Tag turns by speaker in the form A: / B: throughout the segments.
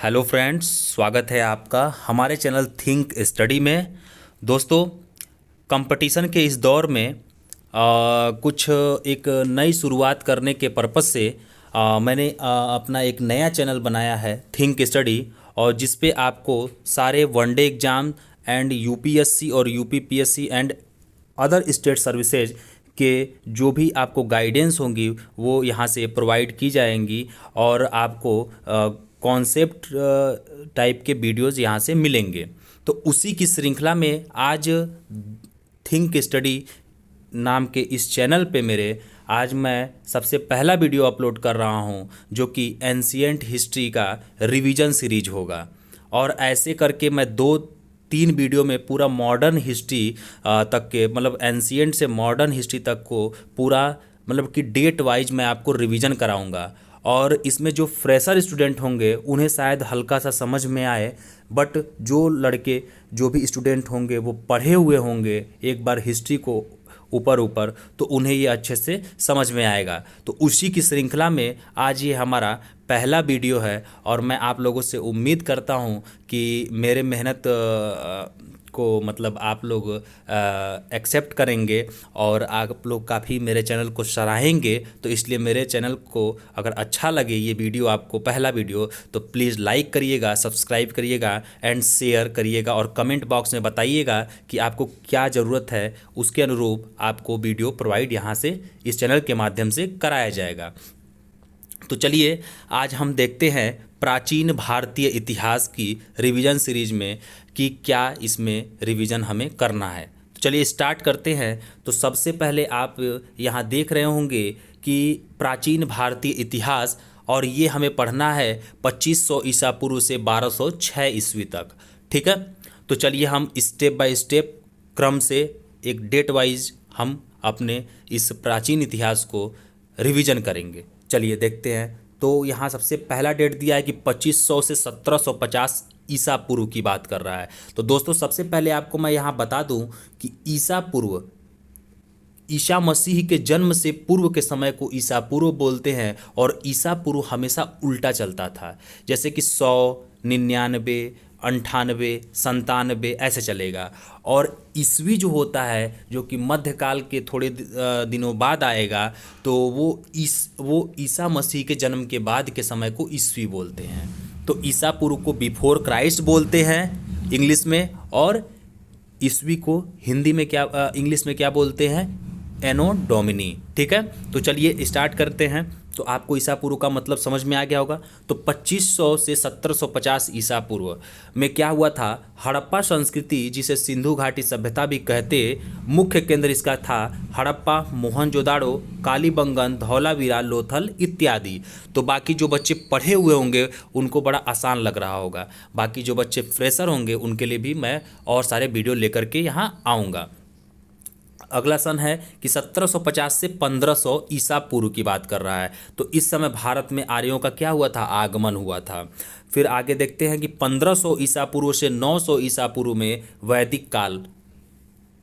A: Hello friends, स्वागत है आपका हमारे चैनल थिंक स्टडी में। दोस्तों, कंपटीशन के इस दौर में कुछ एक नई शुरुआत करने के पर्पज़ से मैंने अपना एक नया चैनल बनाया है थिंक स्टडी, और जिस पे आपको सारे वनडे एग्ज़ाम एंड यूपीएससी और UPPSC and other state services के जो भी आपको गाइडेंस होंगी वो यहाँ से प्रोवाइड की जाएंगी, और आपको कॉन्सेप्ट टाइप के वीडियोज़ यहाँ से मिलेंगे। तो उसी की श्रृंखला में आज थिंक स्टडी नाम के इस चैनल पे मेरे आज मैं सबसे पहला वीडियो अपलोड कर रहा हूँ, जो कि एंशिएंट हिस्ट्री का रिवीजन सीरीज होगा। और ऐसे करके मैं 2-3 वीडियो में पूरा मॉडर्न हिस्ट्री तक के, मतलब एंशिएंट से मॉडर्न हिस्ट्री तक को पूरा, मतलब कि डेट वाइज मैं आपको रिवीजन कराऊंगा। और इसमें जो फ्रेशर स्टूडेंट होंगे उन्हें शायद हल्का सा समझ में आए, बट जो लड़के जो भी स्टूडेंट होंगे वो पढ़े हुए होंगे एक बार हिस्ट्री को ऊपर ऊपर, तो उन्हें ये अच्छे से समझ में आएगा। तो उसी की श्रृंखला में आज ये हमारा पहला वीडियो है, और मैं आप लोगों से उम्मीद करता हूँ कि मेरे मेहनत को मतलब आप लोग एक्सेप्ट करेंगे और आप लोग काफ़ी मेरे चैनल को सराहेंगे। तो इसलिए मेरे चैनल को अगर अच्छा लगे ये वीडियो, आपको पहला वीडियो, तो प्लीज़ लाइक करिएगा, सब्सक्राइब करिएगा एंड शेयर करिएगा, और कमेंट बॉक्स में बताइएगा कि आपको क्या ज़रूरत है, उसके अनुरूप आपको वीडियो प्रोवाइड यहाँ से इस चैनल के माध्यम से कराया जाएगा। तो चलिए आज हम देखते हैं प्राचीन भारतीय इतिहास की रिवीजन सीरीज में कि क्या इसमें रिवीजन हमें करना है। तो चलिए स्टार्ट करते हैं। तो सबसे पहले आप यहाँ देख रहे होंगे कि प्राचीन भारतीय इतिहास, और ये हमें पढ़ना है 2500 ईसा पूर्व से 1206 ईस्वी तक। ठीक है, तो चलिए हम स्टेप बाय स्टेप क्रम से एक डेट वाइज हम अपने इस प्राचीन इतिहास को रिवीजन करेंगे। चलिए देखते हैं। तो यहाँ सबसे पहला डेट दिया है कि 2500 से 1750 ईसा पूर्व की बात कर रहा है। तो दोस्तों, सबसे पहले आपको मैं यहाँ बता दूं कि ईसा पूर्व, ईसा मसीह के जन्म से पूर्व के समय को ईसा पूर्व बोलते हैं, और ईसा पूर्व हमेशा उल्टा चलता था, जैसे कि 100, 99, 98, 97 ऐसे चलेगा। और ईस्वी जो होता है, जो कि मध्यकाल के थोड़े दिनों बाद आएगा, तो वो ईसा मसीह के जन्म के बाद के समय को ईस्वी बोलते हैं। तो ईसा पूर्व को बिफोर क्राइस्ट बोलते हैं इंग्लिश में, और ईस्वी को हिंदी में क्या, इंग्लिश में क्या बोलते हैं, एनो डोमिनी। ठीक है, तो चलिए स्टार्ट करते हैं। तो आपको ईसा पूर्व का मतलब समझ में आ गया होगा। तो 2500 से 1750 ईसा पूर्व में क्या हुआ था, हड़प्पा संस्कृति, जिसे सिंधु घाटी सभ्यता भी कहते, मुख्य केंद्र इसका था हड़प्पा, मोहनजोदाड़ो, कालीबंगन, धौलावीरा, लोथल इत्यादि। तो बाकी जो बच्चे पढ़े हुए होंगे उनको बड़ा आसान लग रहा होगा, बाकी जो बच्चे फ्रेशर होंगे उनके लिए भी मैं और सारे वीडियो लेकर के यहाँ आऊँगा। अगला सन है कि 1750 से 1500 ईसा पूर्व की बात कर रहा है। तो इस समय भारत में आर्यों का क्या हुआ था, आगमन हुआ था। फिर आगे देखते हैं कि 1500 ईसा पूर्व से 900 ईसा पूर्व में वैदिक काल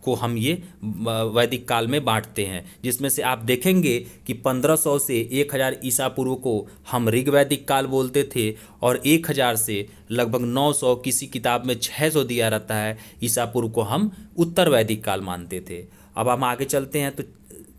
A: को हम ये वैदिक काल में बांटते हैं, जिसमें से आप देखेंगे कि 1500 से 1000 ईसा पूर्व को हम ऋग्वैदिक काल बोलते थे, और 1000 से लगभग 900, किसी किताब में 600 दिया रहता है, ईसा पूर्व को हम उत्तर वैदिक काल मानते थे। अब हम आगे चलते हैं। तो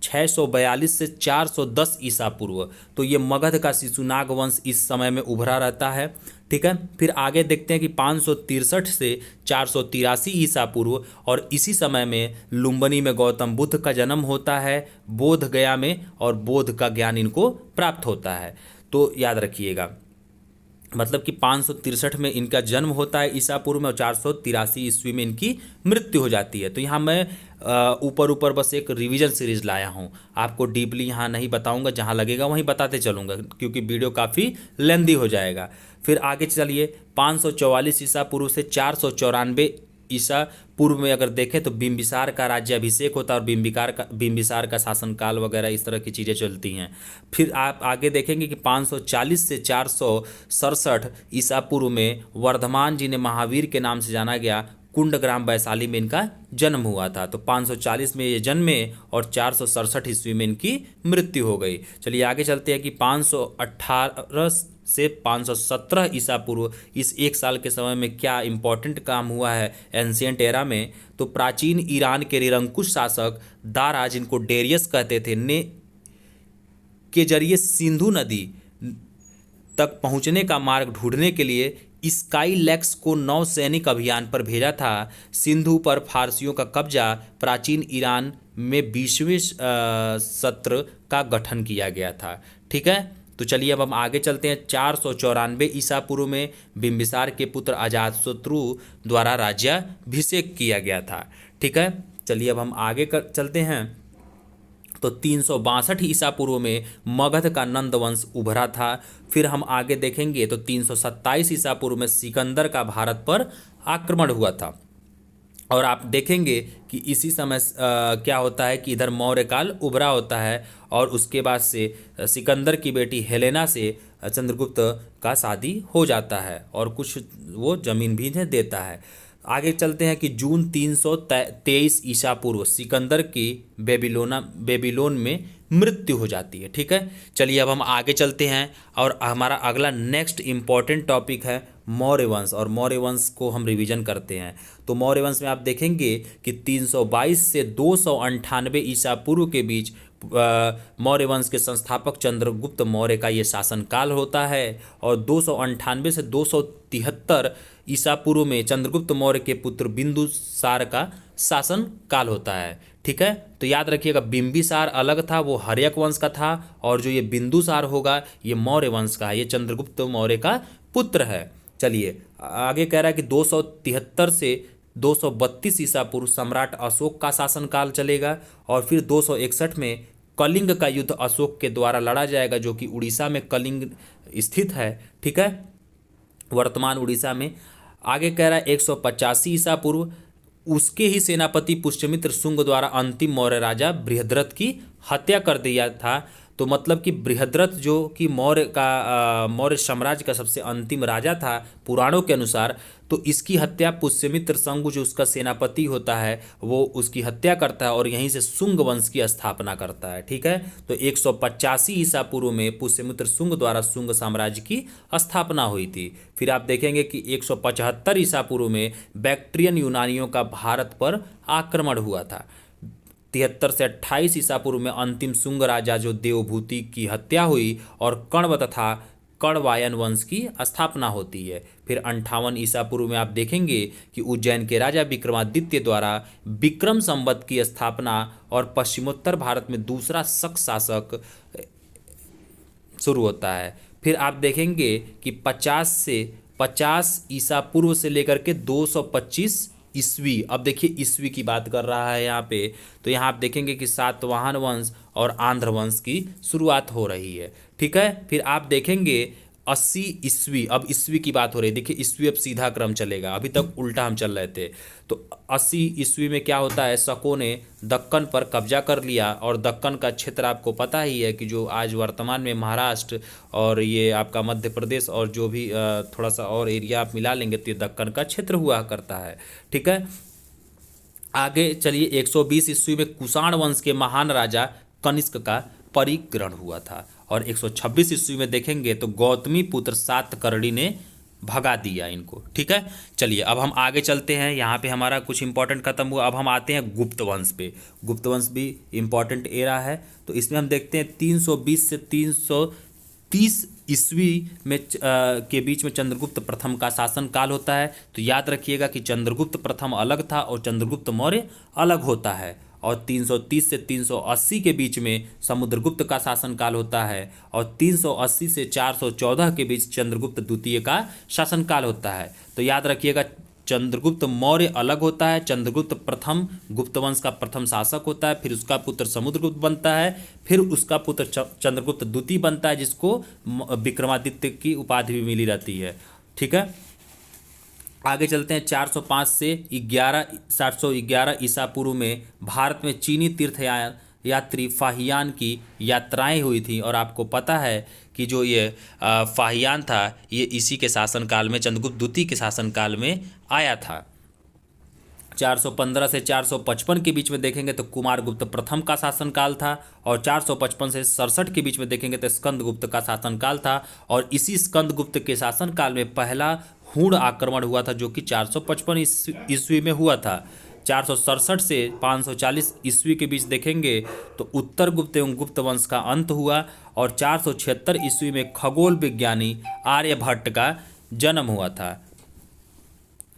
A: 642 से 410 ईसा पूर्व, तो ये मगध का शिशुनाग वंश इस समय में उभरा रहता है। ठीक है, फिर आगे देखते हैं कि 563 से 483 ईसा पूर्व, और इसी समय में लुम्बिनी में गौतम बुद्ध का जन्म होता है, बोध गया में, और बोध का ज्ञान इनको प्राप्त होता है। तो याद रखिएगा, मतलब कि 563 में इनका जन्म होता है ईसा पूर्व में, और 483 ईस्वी में इनकी मृत्यु हो जाती है। तो यहाँ मैं ऊपर ऊपर बस एक रिवीजन सीरीज लाया हूँ, आपको डीपली यहाँ नहीं बताऊँगा, जहाँ लगेगा वहीं बताते चलूँगा, क्योंकि वीडियो काफ़ी लेंदी हो जाएगा। फिर आगे चलिए, 544 ईसा पूर्व से 494 ईसा पूर्व में अगर देखें तो बिंबिसार का राज्याभिषेक होता है, और बिंबिसार का शासनकाल वगैरह इस तरह की चीज़ें चलती हैं। फिर आप आगे देखेंगे कि 540 से 467 ईसा पूर्व में वर्धमान, जिन्हें महावीर के नाम से जाना गया, कुंडग्राम वैशाली में इनका जन्म हुआ था। तो 540 में ये जन्मे और 467 ईस्वी में इनकी मृत्यु हो गई। चलिए आगे चलते हैं कि 518 से 517 ईसा पूर्व इस एक साल के समय में क्या इंपॉर्टेंट काम हुआ है एंशियंट एरा में। तो प्राचीन ईरान के निरंकुश शासक दारा, जिनको डेरियस कहते थे, ने के जरिए सिंधु नदी तक पहुंचने का मार्ग ढूंढने के लिए स्काईलैक्स को नौसैनिक अभियान पर भेजा था। सिंधु पर फारसियों का कब्जा प्राचीन ईरान में 20वें सत्र का गठन किया गया था। ठीक है, तो चलिए अब हम आगे चलते हैं। 494 ईसा पूर्व में बिंबिसार के पुत्र अजातशत्रु द्वारा राज्याभिषेक किया गया था। ठीक है, चलिए अब हम आगे चलते हैं। तो 362 ईसा पूर्व में मगध का नंद वंश उभरा था। फिर हम आगे देखेंगे तो 327 ईसा पूर्व में सिकंदर का भारत पर आक्रमण हुआ था। और आप देखेंगे कि इसी समय क्या होता है कि इधर मौर्य काल उभरा होता है और उसके बाद से सिकंदर की बेटी हेलेना से चंद्रगुप्त का शादी हो जाता है और कुछ वो जमीन भी देता है। आगे चलते हैं कि जून 323 ईसा पूर्व सिकंदर की बेबीलोन में मृत्यु हो जाती है। ठीक है, चलिए अब हम आगे चलते हैं और हमारा अगला नेक्स्ट इम्पॉर्टेंट टॉपिक है मौर्य वंश, और मौर्य वंश को हम रिवीजन करते हैं। तो मौर्य वंश में आप देखेंगे कि 322 से 298 ईसा पूर्व के बीच मौर्य वंश के संस्थापक चंद्रगुप्त मौर्य का ये शासनकाल होता है और 298 से 273 ईसा पूर्व में चंद्रगुप्त मौर्य के पुत्र बिंदुसार का शासन काल होता है। ठीक है, तो याद रखिएगा बिंबिसार अलग था, वो हर्यक वंश का था, और जो ये बिंदुसार होगा ये मौर्य वंश का है, ये चंद्रगुप्त मौर्य का पुत्र है। चलिए आगे कह रहा है कि 273 से 232 ईसा पूर्व सम्राट अशोक का शासनकाल चलेगा और फिर 261 में कलिंग का युद्ध अशोक के द्वारा लड़ा जाएगा, जो कि उड़ीसा में कलिंग स्थित है। ठीक है, वर्तमान उड़ीसा में। आगे कह रहा है 185 ईसा पूर्व उसके ही सेनापति पुष्यमित्र शुंग द्वारा अंतिम मौर्य राजा बृहद्रथ की हत्या कर दिया था। तो मतलब कि बृहद्रथ जो कि मौर्य साम्राज्य का सबसे अंतिम राजा था पुराणों के अनुसार, तो इसकी हत्या पुष्यमित्र शुंग जो उसका सेनापति होता है वो उसकी हत्या करता है और यहीं से शुंग वंश की स्थापना करता है। ठीक है, तो 185 ईसा पूर्व में पुष्यमित्र शुंग द्वारा शुंग साम्राज्य की स्थापना हुई थी। फिर आप देखेंगे कि 175 ईसा पूर्व में बैक्ट्रियन यूनानियों का भारत पर आक्रमण हुआ था। 73 से 28 ईसा पूर्व में अंतिम शुंग राजा जो देवभूति की हत्या हुई और कण्व तथा कण्वायन वंश की स्थापना होती है। फिर 58 ईसा पूर्व में आप देखेंगे कि उज्जैन के राजा विक्रमादित्य द्वारा विक्रम संवत की स्थापना और पश्चिमोत्तर भारत में दूसरा शक शासक शुरू होता है। फिर आप देखेंगे कि 50 ईसा पूर्व से लेकर के 225 ईस्वी, अब देखिए ईस्वी की बात कर रहा है यहाँ पे, तो यहाँ आप देखेंगे कि सातवाहन वंश और आंध्र वंश की शुरुआत हो रही है। ठीक है, फिर आप देखेंगे 80 ईस्वी, अब ईस्वी की बात हो रही है। देखिए ईस्वी अब सीधा क्रम चलेगा, अभी तक उल्टा हम चल रहे थे। तो 80 ईस्वी में क्या होता है, शकों ने दक्कन पर कब्जा कर लिया और दक्कन का क्षेत्र आपको पता ही है कि जो आज वर्तमान में महाराष्ट्र और ये आपका मध्य प्रदेश और जो भी थोड़ा सा और एरिया आप मिला लेंगे तो ये दक्कन का क्षेत्र हुआ करता है। ठीक है, आगे चलिए 120 ईस्वी में कुषाण वंश के महान राजा कनिष्क का परिग्रहण हुआ था और 126 ईस्वी में देखेंगे तो गौतमी पुत्र सातकर्णी ने भगा दिया इनको। ठीक है, चलिए अब हम आगे चलते हैं। यहाँ पे हमारा कुछ इंपॉर्टेंट खत्म हुआ, अब हम आते हैं गुप्त वंश पे। गुप्त वंश भी इंपॉर्टेंट एरा है, तो इसमें हम देखते हैं 320 से 330 ईस्वी में के बीच में चंद्रगुप्त प्रथम का शासन काल होता है। तो याद रखिएगा कि चंद्रगुप्त प्रथम अलग था और चंद्रगुप्त मौर्य अलग होता है। और 330 से 380 के बीच में समुद्रगुप्त का शासनकाल होता है और 380 से 414 के बीच चंद्रगुप्त द्वितीय का शासनकाल होता है। तो याद रखिएगा चंद्रगुप्त मौर्य अलग होता है, चंद्रगुप्त प्रथम गुप्त वंश का प्रथम शासक होता है, फिर उसका पुत्र समुद्रगुप्त बनता है, फिर उसका पुत्र चंद्रगुप्त द्वितीय बनता है जिसको विक्रमादित्य की उपाधि भी मिली रहती है। ठीक है, आगे चलते हैं 405 से 711 ईसा पूर्व में भारत में चीनी तीर्थ यात्री फाहियान की यात्राएं हुई थी और आपको पता है कि जो ये फाहियान था ये इसी के शासनकाल में चंद्रगुप्त द्वितीय के शासनकाल में आया था। 415 से 455 के बीच में देखेंगे तो कुमारगुप्त प्रथम का शासनकाल था, और 455 से 67 के बीच में देखेंगे तो स्कंदगुप्त का शासनकाल था। और इसी स्कंदगुप्त के शासनकाल में पहला हूण आक्रमण हुआ था, जो कि 455 ईस्वी में हुआ था। 467 से 540 ईस्वी के बीच देखेंगे तो उत्तर गुप्त एवं गुप्त वंश का अंत हुआ, और 476 ईस्वी में खगोल विज्ञानी आर्यभट्ट का जन्म हुआ था।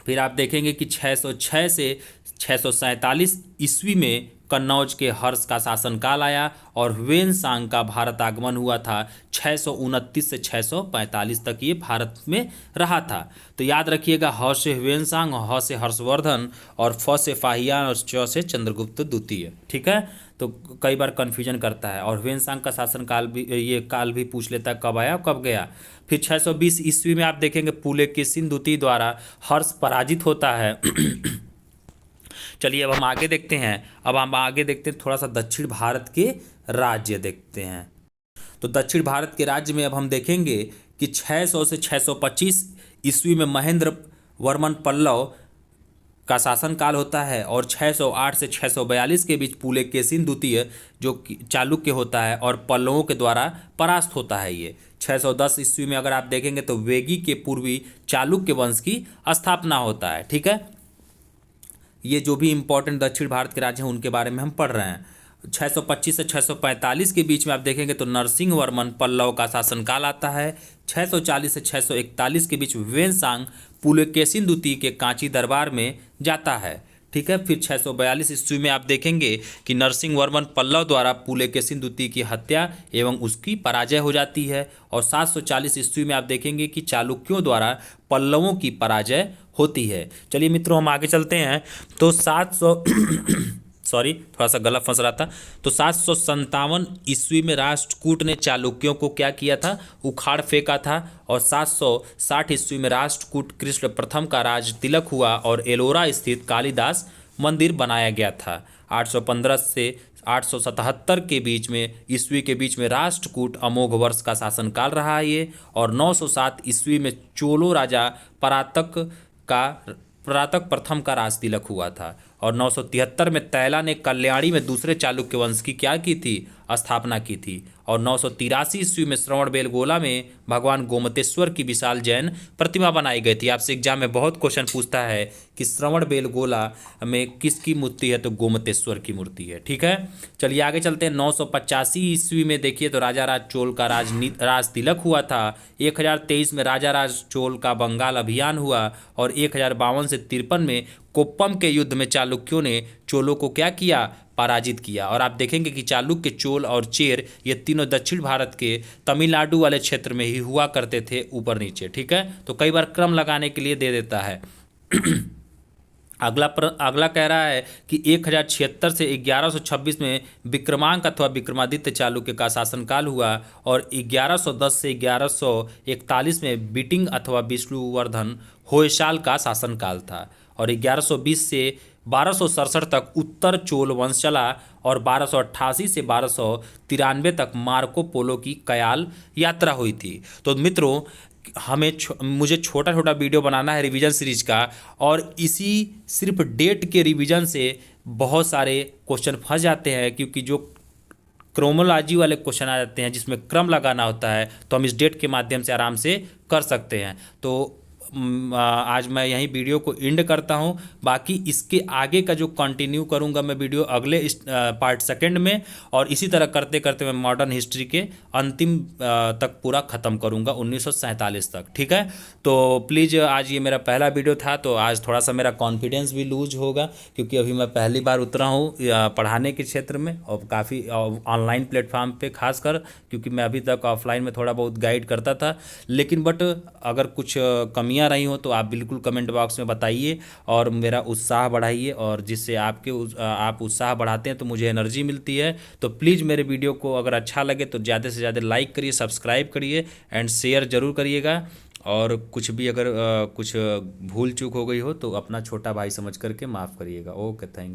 A: फिर आप देखेंगे कि 606 से 647 ईस्वी में कन्नौज के हर्ष का शासनकाल आया, और ह्वेनसांग का भारत आगमन हुआ था। 629 से 645 तक ये भारत में रहा था। तो याद रखिएगा, ह से ह्वेनसांग, ह से हर्षवर्धन, और फ से फाहियान, और च से चंद्रगुप्त द्वितीय। ठीक है, तो कई बार कन्फ्यूजन करता है। और ह्वेनसांग का शासनकाल भी, ये काल भी पूछ लेता है कब आया कब गया। फिर 620 ईस्वी में आप देखेंगे पुलकेशिन द्वितीय द्वारा हर्ष पराजित होता है। चलिए अब हम आगे देखते हैं। अब हम आगे देखते हैं, थोड़ा सा दक्षिण भारत के राज्य देखते हैं। तो दक्षिण भारत के राज्य में अब हम देखेंगे कि 600 से 625 ईस्वी में महेंद्र वर्मन पल्लव का शासनकाल होता है, और 608 से 642 के बीच पुलकेशिन द्वितीय जो कि चालुक्य होता है और पल्लवों के द्वारा परास्त होता है। ये 610 ईस्वी में अगर आप देखेंगे तो वेगी के पूर्वी चालुक्य वंश की स्थापना होता है। ठीक है, ये जो भी इंपॉर्टेंट दक्षिण भारत के राज्य हैं उनके बारे में हम पढ़ रहे हैं। 625 से 645 के बीच में आप देखेंगे तो नरसिंह वर्मन पल्लव का शासनकाल आता है। 640 से 641 के बीच ह्वेनसांग पुलकेशिन द्वितीय के कांची दरबार में जाता है। ठीक है, फिर 642 ईस्वी में आप देखेंगे कि नरसिंह वर्मन पल्लव द्वारा पुलकेशिन द्वितीय की हत्या एवं उसकी पराजय हो जाती है, और 740 ईस्वी में आप देखेंगे कि चालुक्यों द्वारा पल्लवों की पराजय होती है। चलिए मित्रों, हम आगे चलते हैं। तो 700 सॉरी, थोड़ा सा गला फंस रहा था। तो 757 ईस्वी में राष्ट्रकूट ने चालुक्यों को क्या किया था, उखाड़ फेंका था, और 760 ईस्वी में राष्ट्रकूट कृष्ण प्रथम का राज तिलक हुआ, और एलोरा स्थित कालिदास मंदिर बनाया गया था। 815 से 877 के बीच में ईस्वी के बीच में राष्ट्रकूट अमोघ वर्ष का शासनकाल रहा है ये, और 907 ईस्वी में चोलो राजा परातक प्रथम का राज तिलक हुआ था, और 973 में तैला ने कल्याणी में दूसरे चालुक्य वंश की क्या की थी, स्थापना की थी, और 983 ईस्वी में श्रवणबेलगोला में भगवान गोमतेश्वर की विशाल जैन प्रतिमा बनाई गई थी। आपसे एग्जाम में बहुत क्वेश्चन पूछता है कि श्रवणबेलगोला में किसकी मूर्ति है, तो गोमतेश्वर की मूर्ति है। ठीक है, चलिए आगे चलते हैं। 985 ईस्वी में देखिए तो राजा राज चोल का राज तिलक हुआ था। 1023 में राजा राज चोल का बंगाल अभियान हुआ, और 1052 से 53 में कोप्पम के युद्ध में चालुक्यों ने चोलों को क्या किया, पराजित किया। और आप देखेंगे कि चालुक्य, चोल और चेर ये तीनों दक्षिण भारत के तमिलनाडु वाले क्षेत्र में ही हुआ करते थे, ऊपर नीचे। ठीक है, तो कई बार क्रम लगाने के लिए दे देता है। अगला कह रहा है कि 1076 से 1126 में विक्रमांक अथवा विक्रमादित्य चालुक्य का शासनकाल हुआ, और 1110 से 1141 में बिटिंग अथवा विष्णुवर्धन होयसाल का शासनकाल था, और 1120 से 1267 तक उत्तर चोल वंश चला, और 1288 से 1293 तक मार्को पोलो की कयाल यात्रा हुई थी। तो मित्रों, मुझे छोटा छोटा वीडियो बनाना है रिवीजन सीरीज का, और इसी सिर्फ डेट के रिवीजन से बहुत सारे क्वेश्चन फंस जाते हैं, क्योंकि जो क्रोमोलॉजी वाले क्वेश्चन आ जाते हैं जिसमें क्रम लगाना होता है, तो हम इस डेट के माध्यम से आराम से कर सकते हैं। तो आज मैं यहीं वीडियो को एंड करता हूं। बाकी इसके आगे का जो कंटिन्यू करूंगा मैं वीडियो अगले पार्ट सेकंड में, और इसी तरह करते करते मैं मॉडर्न हिस्ट्री के अंतिम तक पूरा ख़त्म करूंगा 1947 तक। ठीक है, तो प्लीज़, आज ये मेरा पहला वीडियो था, तो आज थोड़ा सा मेरा कॉन्फिडेंस भी लूज होगा, क्योंकि अभी मैं पहली बार उतरा हूँ पढ़ाने के क्षेत्र में, और काफ़ी ऑनलाइन प्लेटफॉर्म पे खासकर, क्योंकि मैं अभी तक ऑफलाइन में थोड़ा बहुत गाइड करता था। लेकिन बट अगर कुछ कमियाँ रही हो तो आप बिल्कुल कमेंट बॉक्स में बताइए, और मेरा उत्साह बढ़ाइए, और जिससे आप उत्साह बढ़ाते हैं तो मुझे एनर्जी मिलती है। तो प्लीज़ मेरे वीडियो को अगर अच्छा लगे तो ज़्यादा से ज़्यादा लाइक करिए, सब्सक्राइब करिए, एंड शेयर ज़रूर करिएगा। और कुछ भी अगर कुछ भूल चूक हो गई हो तो अपना छोटा भाई समझ करके माफ़ करिएगा। Okay, thank you.